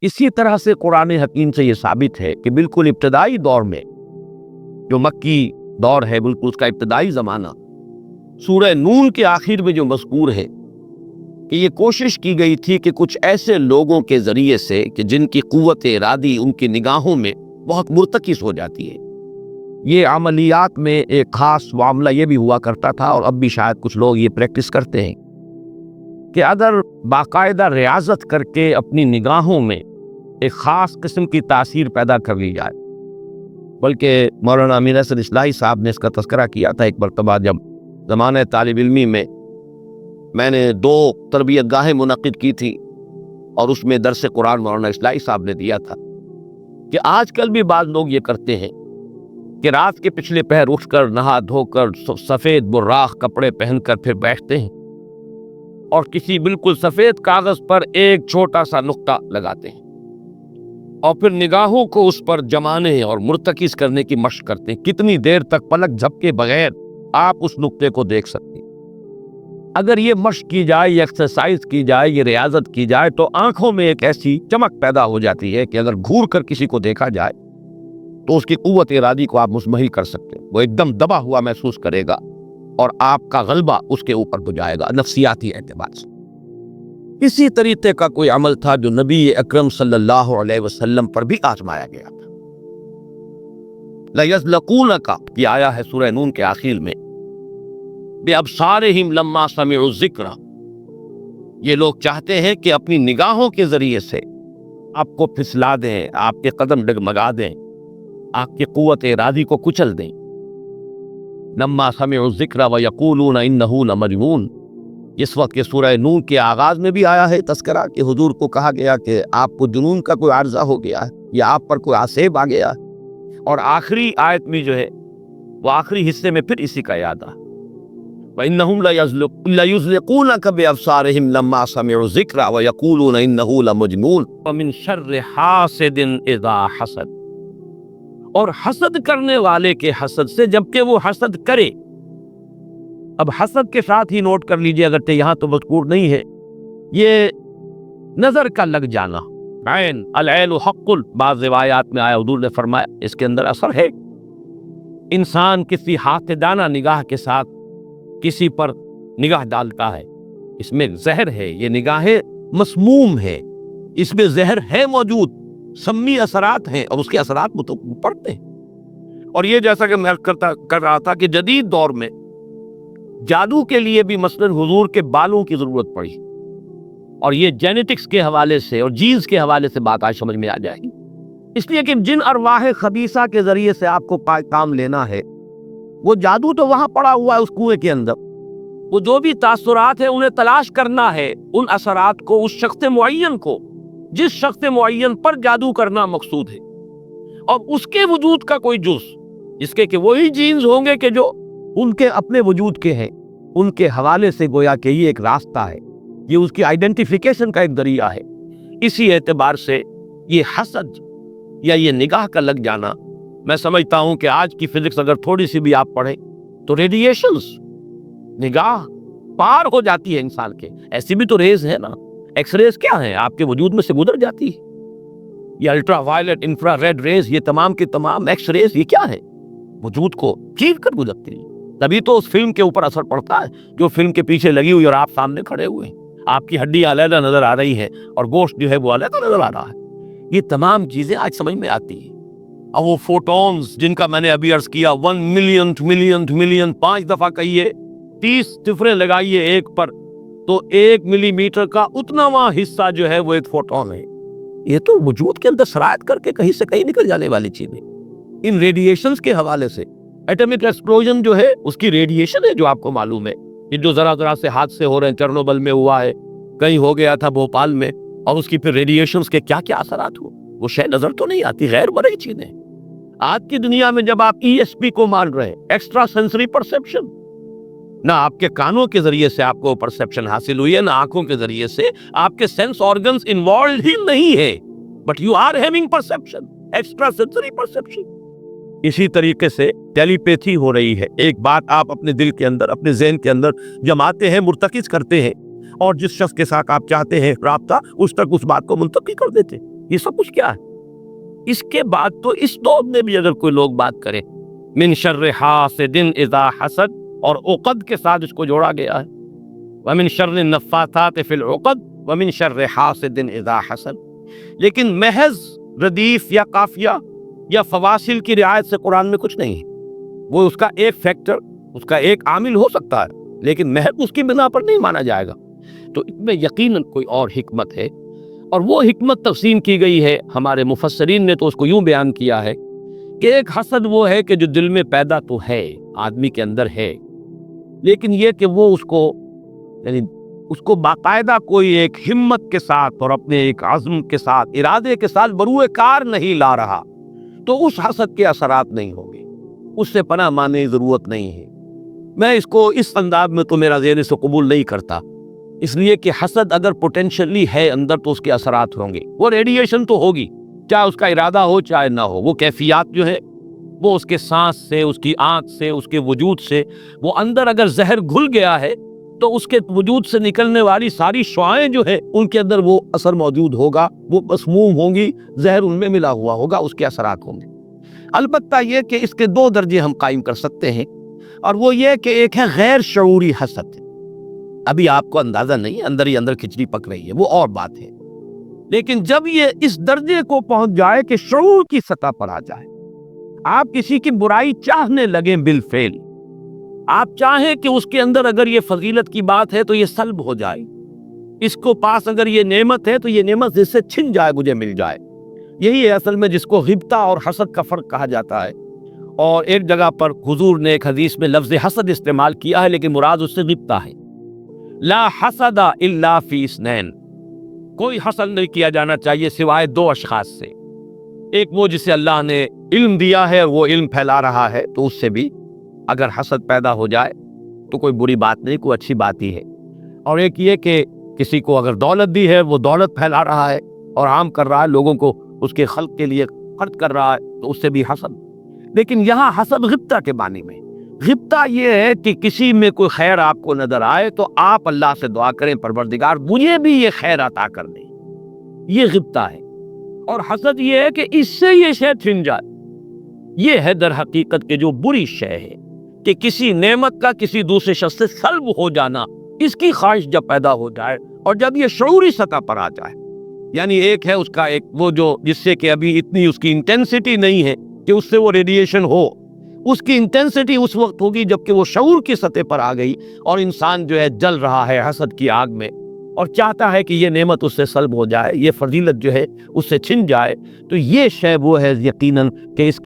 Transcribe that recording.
इसी तरह से कुरान हकीम से ये साबित है कि बिल्कुल इब्तदाई दौर में, जो मक्की दौर है, बिल्कुल उसका इब्तदाई ज़माना, सूरह नून के आखिर में जो मज़कूर है कि ये कोशिश की गई थी कि कुछ ऐसे लोगों के ज़रिए से कि जिनकी क़ुव्वत इरादी उनकी निगाहों में बहुत मुर्तकिस हो जाती है। ये अमलियात में एक ख़ास मामला ये भी हुआ करता था, और अब भी शायद कुछ लोग ये प्रैक्टिस करते हैं कि अगर बाकायदा रियाजत करके अपनी निगाहों में एक ख़ास किस्म की तासीर पैदा कर ली जाए, बल्कि मौलाना अमीर हसन इस्लाही साहब ने इसका तज़किरा किया था एक मरतबा, जब ज़माने तालिब इल्मी में मैंने 2 तरबियत गाहें मुनक़िद की थी और उसमें दर्स कुरान मौलाना इस्लाही साहब ने दिया था कि आजकल भी बाज़ लोग ये करते हैं कि रात के पिछले पहर उठकर नहा धोकर सफ़ेद बुर्राख कपड़े पहनकर फिर बैठते हैं और किसी बिल्कुल सफ़ेद कागज़ पर एक छोटा सा नुक्ता लगाते हैं और फिर निगाहों को उस पर जमाने और मुर्तकिस करने की मशक करते हैं। कितनी देर तक पलक झपके बगैर आप उस नुक्ते को देख सकते हैं। अगर ये मशक की जाए, ये एक्सरसाइज की जाए, ये रियाजत की जाए, तो आंखों में एक ऐसी चमक पैदा हो जाती है कि अगर घूर कर किसी को देखा जाए तो उसकी क़ुव्वत इरादी को आप मुज़म्महिल कर सकते हैं। वो एकदम दबा हुआ महसूस करेगा और आपका गलबा उसके ऊपर हो जाएगा नफ्सियाती एतबार से। इसी तरीके का कोई अमल था जो नबी अकरम सल्लल्लाहु अलैहि वसल्लम पर भी आजमाया गया था। लयज़लक़ूनका की आया है सूरह नून के आखिर में, बिअब्सारिहिम लम्मा समिउ ज़िक्र। ये लोग चाहते हैं कि अपनी निगाहों के जरिए से आपको फिसला दें, आपके कदम डगमगा दें, आपकी क़ुव्वत इरादी को कुचल दें। लम्मा समिउ ज़िक्र व यक़ूलून इन्नहु लमजनून। इस वक्त के सूरह नून के आगाज़ में भी आया है तज़किरा कि हुजूर को कहा गया कि आपको जुनून का कोई आर्ज़ा हो गया है या आप पर कोई आसेब आ गया है। और आखिरी आयत में जो है वो आखिरी हिस्से में फिर इसी का याद आ, वइन्नहुम लयुज़लिक़ूनका बिअब्सारिहिम लम्मा समिउ ज़िक्र व यक़ूलून इन्नहु लमजनून व मिन शर्रि हासिदिन इज़ा हसद। और हसद करने वाले के हसद से, जबकि वो हसद करे। अब हसद के साथ ही नोट कर लीजिए, अगर यहाँ तो मज़कूर नहीं है, ये नज़र का लग जाना, ऐन अल-ऐनु हक़्क़ुल, बाज़ रिवायात में आया, हुज़ूर ने फरमाया इसके अंदर असर है। इंसान किसी हाक़िदाना निगाह के साथ किसी पर निगाह डालता है, इसमें जहर है, ये निगाहें मसमूम है, इसमें जहर है मौजूद, सम्मी असरात हैं और उसके असरात वो तो पड़ते हैं। और ये जैसा कि मैं कर रहा था कि जदीद दौर में जादू के लिए भी मसलन हुजूर के बालों की जरूरत पड़ी, और ये जेनेटिक्स के हवाले से और जीन्स के हवाले से बात आज समझ में आ जाएगी। इसलिए कि जिन अरवाह खबीसा के जरिए से आपको काम लेना है, वो जादू तो वहां पड़ा हुआ है उस कुएं के अंदर। वो जो भी तासुरात है उन्हें तलाश करना है, उन असरात को, उस शख्स मुअय्यन को, जिस शख्स मुअय्यन पर जादू करना मकसूद है, और उसके वजूद का कोई जुज़, जिसके कि वही जीन्स होंगे कि जो उनके अपने वजूद के हैं, उनके हवाले से गोया कि ये एक रास्ता है, ये उसकी आइडेंटिफिकेशन का एक जरिया है। इसी एतबार से ये हसद या ये निगाह का लग जाना, मैं समझता हूं कि आज की फिजिक्स अगर थोड़ी सी भी आप पढ़ें तो रेडिएशंस, निगाह पार हो जाती है इंसान के। ऐसी भी तो रेज है ना, एक्सरेज क्या है, आपके वजूद में से गुजर जाती है। ये अल्ट्रा वायलेट, इंफ्रारेड रेज, ये तमाम के तमाम एक्स रेज, ये क्या है, वजूद को चीर कर गुजरती है। तभी तो उस फिल्म के ऊपर असर पड़ता है जो फिल्म के पीछे लगी हुई और आप सामने खड़े हुए हैं, आपकी हड्डी अलग नजर आ रही है और गोश्त जो है वो अलग नजर आ रहा है। ये तमाम चीजें आज समझ में आती है। और वो फोटॉन्स जिनका मैंने अभी अर्ज किया, 1 मिलियन 5 दफा कहिए, 30 सिफरें लगाइए एक पर, तो 1 मिलीमीटर का उतनावां हिस्सा जो है वो एक फोटोन है। ये तो वजूद के अंदर सरायत करके कहीं से कहीं निकल जाने वाली चीजें। इन रेडिएशंस के हवाले से एटॉमिक एक्सप्लोजन जो है उसकी रेडिएशन है, जो आपको मालूम है। ये जो जरा से हादसे हो रहे हैं, चेरनोबिल में हुआ है, कहीं हो गया था भोपाल में, और उसकी फिर रेडिएशंस के क्या क्या असरात हुए, वो शायद नजर तो नहीं आती, गैर मरई चीजें। आज की दुनिया में जब आप ESP को मान रहे हैं, एक्स्ट्रा सेंसरी परसेप्शन, ना आपके कानों के जरिए से आपको परसेप्शन हासिल हुई है, ना आंखों के जरिए से, आपके सेंस ऑर्गन्स इन्वॉल्व ही नहीं है, but you are having perception, extra sensory perception. इसी तरीके से टेलीपैथी हो रही है। एक बात आप अपने दिल के अंदर, अपने ज़हन के अंदर जमाते हैं, मुर्तकिज करते हैं, और जिस शख्स के साथ आप चाहते हैं राब्ता, उस तक उस बात को मुंतकिल कर देते हैं। یہ سب کچھ کیا ہے؟ اس کے بعد تو اس دور میں بھی اگر کوئی لوگ بات کرے من شر حاسد اذا حسد، اور عقد کے ساتھ اس کو جوڑا گیا ہے، ومن شر النفاثات فی العقد ومن شر حاسد اذا حسد، لیکن محض ردیف یا قافیہ یا فواصل کی رعایت سے قرآن میں کچھ نہیں ہے۔ وہ اس کا ایک فیکٹر، اس کا ایک عامل ہو سکتا ہے، لیکن محض اس کی بنا پر نہیں مانا جائے گا۔ تو اس میں یقیناً کوئی اور حکمت ہے، اور وہ حکمت تقسیم کی گئی ہے۔ ہمارے مفسرین نے تو اس کو یوں بیان کیا ہے کہ ایک حسد وہ ہے کہ جو دل میں پیدا تو ہے، آدمی کے اندر ہے، لیکن یہ کہ وہ اس کو باقاعدہ کوئی ایک ہمت کے ساتھ اور اپنے ایک عزم کے ساتھ، ارادے کے ساتھ بروئے کار نہیں لا رہا، تو اس حسد کے اثرات نہیں ہوں گے، اس سے پناہ ماننے کی ضرورت نہیں ہے۔ میں اس کو اس انداز میں تو میرا ذہن سے قبول نہیں کرتا، اس لیے کہ حسد اگر پوٹینشلی ہے اندر تو اس کے اثرات ہوں گے، وہ ریڈیشن تو ہوگی، چاہے اس کا ارادہ ہو چاہے نہ ہو، وہ کیفیات جو ہے وہ اس کے سانس سے، اس کی آنکھ سے، اس کے وجود سے، وہ اندر اگر زہر گھل گیا ہے تو اس کے وجود سے نکلنے والی ساری شعاعیں جو ہے ان کے اندر وہ اثر موجود ہوگا، وہ مسموم ہوں گی، زہر ان میں ملا ہوا ہوگا، اس کے اثرات ہوں گے۔ البتہ یہ کہ اس کے دو درجے ہم قائم کر سکتے ہیں، اور وہ یہ کہ ایک ہے غیر شعوری حسد، ابھی آپ کو اندازہ نہیں، اندر ہی اندر کھچڑی پک رہی ہے، وہ اور بات ہے، لیکن جب یہ اس درجے کو پہنچ جائے کہ شعور کی سطح پر آ جائے، آپ کسی کی برائی چاہنے لگیں بالفعل، آپ چاہیں کہ اس کے اندر اگر یہ فضیلت کی بات ہے تو یہ سلب ہو جائے، اس کو پاس اگر یہ نعمت ہے تو یہ نعمت جس سے چھن جائے، مجھے مل جائے، یہی ہے اصل میں جس کو غبطہ اور حسد کا فرق کہا جاتا ہے۔ اور ایک جگہ پر حضور نے ایک حدیث میں لفظ حسد استعمال کیا ہے، لیکن مراد اس سے غبطہ ہے۔ لا حسد الا فی اثنین، کوئی حسد نہیں کیا جانا چاہیے سوائے دو اشخاص سے، ایک وہ جسے اللہ نے علم دیا ہے، وہ علم پھیلا رہا ہے تو اس سے بھی اگر حسد پیدا ہو جائے تو کوئی بری بات نہیں، کوئی اچھی بات ہی ہے، اور ایک یہ کہ کسی کو اگر دولت دی ہے، وہ دولت پھیلا رہا ہے اور عام کر رہا ہے، لوگوں کو اس کے خلق کے لیے خرچ کر رہا ہے تو اس سے بھی حسد۔ لیکن یہاں حسد غبطہ کے معنی میں، غبطہ یہ ہے کہ کسی میں کوئی خیر آپ کو نظر آئے تو آپ اللہ سے دعا کریں پروردگار مجھے بھی یہ خیر عطا کر دے، یہ غبطہ ہے۔ اور حسد یہ ہے کہ اس سے یہ شے چھن جائے، یہ ہے در حقیقت کہ جو بری شے ہے کہ کسی نعمت کا کسی دوسرے شخص سے سلب ہو جانا، اس کی خواہش جب پیدا ہو جائے اور جب یہ شعوری سطح پر آ جائے، یعنی ایک ہے اس کا ایک وہ جو جس سے کہ ابھی اتنی اس کی انٹینسٹی نہیں ہے کہ اس سے وہ ریڈیشن ہو، اس کی انٹینسٹی اس وقت ہوگی جب کہ وہ شعور کی سطح پر آ گئی اور انسان جو ہے جل رہا ہے حسد کی آگ میں اور چاہتا ہے کہ یہ نعمت اس سے سلب ہو جائے، یہ فضیلت جو ہے اس سے چھن جائے، تو یہ شے وہ ہے یقیناً کہ اس